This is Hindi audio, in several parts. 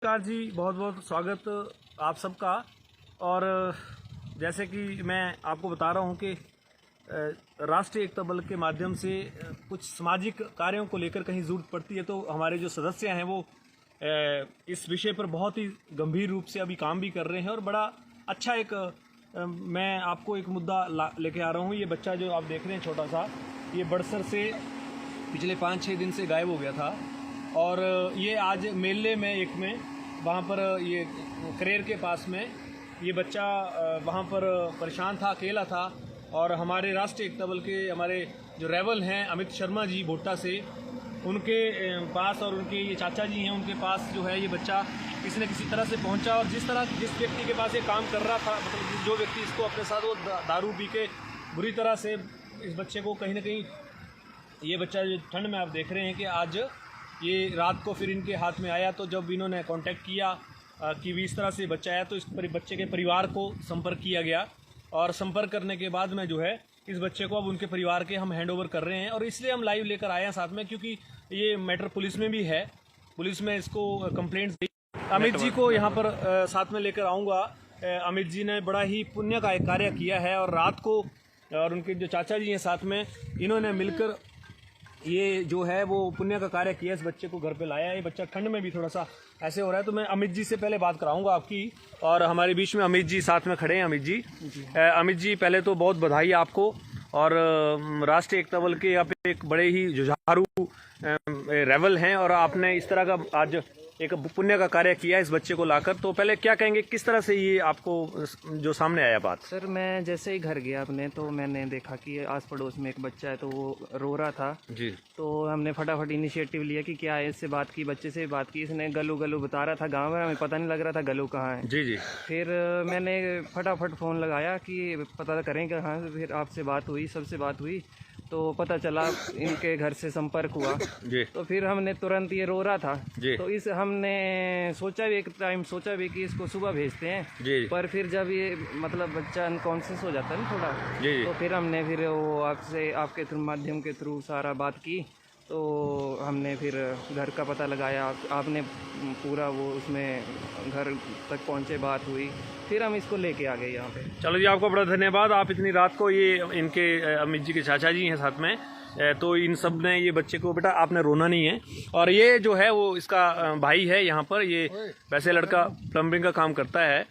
नमस्कार जी, बहुत बहुत स्वागत आप सबका। और जैसे कि मैं आपको बता रहा हूं कि राष्ट्रीय एकता बल के माध्यम से कुछ सामाजिक कार्यों को लेकर कहीं ज़रूरत पड़ती है तो हमारे जो सदस्य हैं वो इस विषय पर बहुत ही गंभीर रूप से अभी काम भी कर रहे हैं। और बड़ा अच्छा एक मैं आपको एक मुद्दा लेके आ रहा हूं। ये बच्चा जो आप देख रहे हैं छोटा सा, ये बड़सर से पिछले 5-6 दिन से गायब हो गया था। और ये आज मेले में एक में वहाँ पर ये करेर के पास में ये बच्चा वहाँ पर परेशान था, अकेला था। और हमारे राष्ट्रीय एकता बल के हमारे जो रेवल हैं अमित शर्मा जी भोट्टा से, उनके पास और उनके ये चाचा जी हैं उनके पास जो है ये बच्चा किसी न किसी तरह से पहुंचा। और जिस व्यक्ति के पास ये काम कर रहा था, मतलब जो व्यक्ति इसको अपने साथ वो दारू पी के बुरी तरह से इस बच्चे को कहीं ना कहीं, ये बच्चा जो ठंड में आप देख रहे हैं कि आज ये रात को फिर इनके हाथ में आया। तो जब इन्होंने कांटेक्ट किया कि भी इस तरह से बच्चा आया तो इस बच्चे के परिवार को संपर्क किया गया। और संपर्क करने के बाद में जो है इस बच्चे को अब उनके परिवार के हम हैंड ओवर कर रहे हैं। और इसलिए हम लाइव लेकर आए हैं साथ में, क्योंकि ये मैटर पुलिस में भी है, पुलिस में इसको कंप्लेंट्स दी। अमित जी को यहाँ पर साथ में लेकर आऊँगा। अमित जी ने बड़ा ही पुण्य का एक कार्य किया है और रात को, और उनके जो चाचा जी हैं साथ में, इन्होंने मिलकर ये जो है वो पुण्य का कार्य किया, इस बच्चे को घर पे लाया। ये बच्चा ठंड में भी थोड़ा सा ऐसे हो रहा है। तो मैं अमित जी से पहले बात कराऊंगा आपकी। और हमारे बीच में अमित जी साथ में खड़े हैं। अमित जी पहले तो बहुत बधाई आपको। और राष्ट्रीय एकता बल के आप एक बड़े ही जुझारू रेवल हैं और आपने इस तरह का आज एक पुण्य का कार्य किया इस बच्चे को लाकर। तो पहले क्या कहेंगे, किस तरह से ये आपको जो सामने आया बात? सर, मैं जैसे ही घर गया अपने, तो मैंने देखा कि आस पड़ोस में एक बच्चा है तो वो रो रहा था जी। तो हमने फटाफट इनिशिएटिव लिया कि क्या है, इससे बात की, बच्चे से बात की। इसने गलू गलू बता रहा था, गाँव में हमें पता नहीं लग रहा था गलू कहाँ है। जी। फिर मैंने फटाफट फ़ोन लगाया कि पता करें कहाँ से। फिर आपसे बात हुई, सबसे बात हुई तो पता चला इनके घर से संपर्क हुआ जी। तो फिर हमने तुरंत, ये रो रहा था जी। तो इस हमने सोचा भी, एक टाइम सोचा भी कि इसको सुबह भेजते हैं जी। पर फिर जब ये मतलब बच्चा अनकॉन्शियस हो जाता है ना थोड़ा, जी। तो फिर हमने फिर वो आपके थ्रू, माध्यम के थ्रू सारा बात की। तो हमने फिर घर का पता लगाया, आपने पूरा वो उसमें घर तक पहुँचे, बात हुई, फिर हम इसको लेके आ गए यहाँ पे। चलो जी, आपको बड़ा धन्यवाद। आप इतनी रात को, ये इनके अमित जी के चाचा जी हैं साथ में, तो इन सब ने ये बच्चे को, बेटा आपने रोना नहीं है। और ये जो है वो इसका भाई है यहाँ पर, ये वैसे लड़का प्लम्बिंग का काम करता है।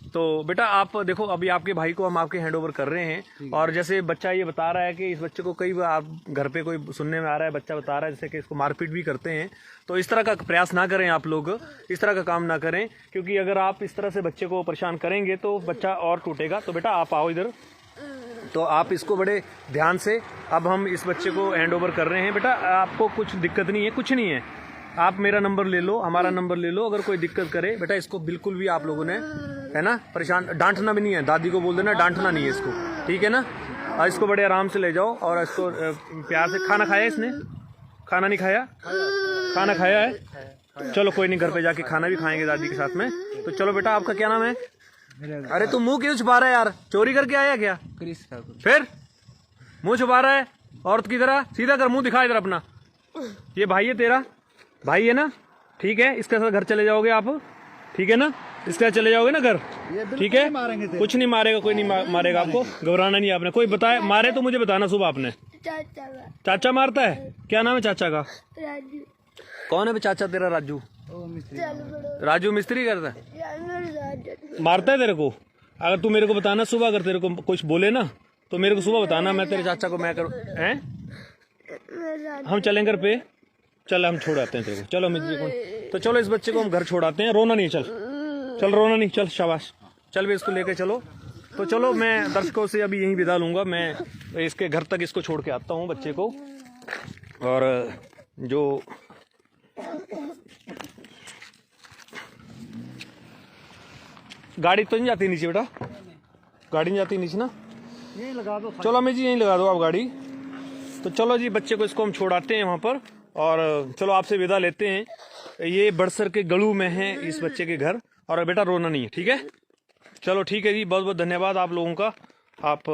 तो बेटा आप देखो, अभी आपके भाई को हम आपके हैंड ओवर कर रहे हैं। और जैसे बच्चा ये बता रहा है कि इस बच्चे को कई बार आप घर पे कोई सुनने में आ रहा है, बच्चा बता रहा है जैसे कि इसको मारपीट भी करते हैं। तो इस तरह का प्रयास ना करें आप लोग, इस तरह का काम ना करें, क्योंकि अगर आप इस तरह से बच्चे को परेशान करेंगे तो बच्चा और टूटेगा। तो बेटा आप आओ इधर, तो आप इसको बड़े ध्यान से, अब हम इस बच्चे को हैंड ओवर कर रहे हैं। बेटा आपको कुछ दिक्कत नहीं है, कुछ नहीं है, आप मेरा नंबर ले लो, हमारा नंबर ले लो। अगर कोई दिक्कत करे बेटा, इसको बिल्कुल भी आप लोगों ने, है ना, परेशान, डांटना भी नहीं है। दादी को बोल देना डांटना नहीं है इसको, ठीक है ना। और इसको बड़े आराम से ले जाओ और इसको प्यार से। खाना खाया इसने? खाना नहीं खाया? खाना खाया है? चलो कोई नहीं, घर पे जाके खाना भी खाएंगे दादी के साथ में। तो चलो बेटा, आपका क्या नाम है? अरे तू मुंह क्यों छुपा रहा है यार? चोरी करके आया क्या? फिर मुंह छुपा रहा है औरत की तरह? सीधा कर, मुंह दिखा इधर अपना। ये भाई है तेरा, भाई है ना? ठीक है, इसके साथ घर चले जाओगे आप, ठीक है ना? इसके साथ चले जाओगे ना घर, ठीक है? कुछ नहीं मारेगा, कोई नहीं मारेगा आपको, घबराना नहीं। आपने कोई बताया मारे तो मुझे बताना सुबह आपने। चाचा मारता है? क्या नाम है चाचा का? राजू। कौन है चाचा तेरा? राजू? राजू मिस्त्री करता है? मारता है तेरे को? अगर तू मेरे को बताना सुबह, अगर तेरे को कुछ बोले ना तो मेरे को सुबह बताना, मैं तेरे चाचा को मैं करूँ हैं। हम चलें घर पे, चल हम छोड़ आते हैं तेरे को। चलो अमित जी को, तो चलो इस बच्चे को हम घर छोड़ाते हैं। रोना नहीं, चल रोना नहीं, चल शाबाश, चल भी इसको लेके चलो। तो चलो मैं दर्शकों से अभी यहीं विदा लूंगा, मैं इसके घर तक इसको छोड़ के आता हूँ बच्चे को। और जो गाड़ी तो नहीं जाती नीचे बेटा, गाड़ी नहीं जाती नीचे ना, यहीं लगा दो। चलो अमित जी यहीं लगा दो आप गाड़ी। तो चलो जी, बच्चे को इसको हम छोड़ाते हैं वहाँ पर और चलो आपसे विदा लेते हैं। ये बड़सर के गलू में है इस बच्चे के घर। और बेटा रोना नहीं है, ठीक है? चलो ठीक है जी, बहुत बहुत धन्यवाद आप लोगों का, आप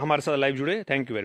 हमारे साथ लाइव जुड़े। Thank you very much.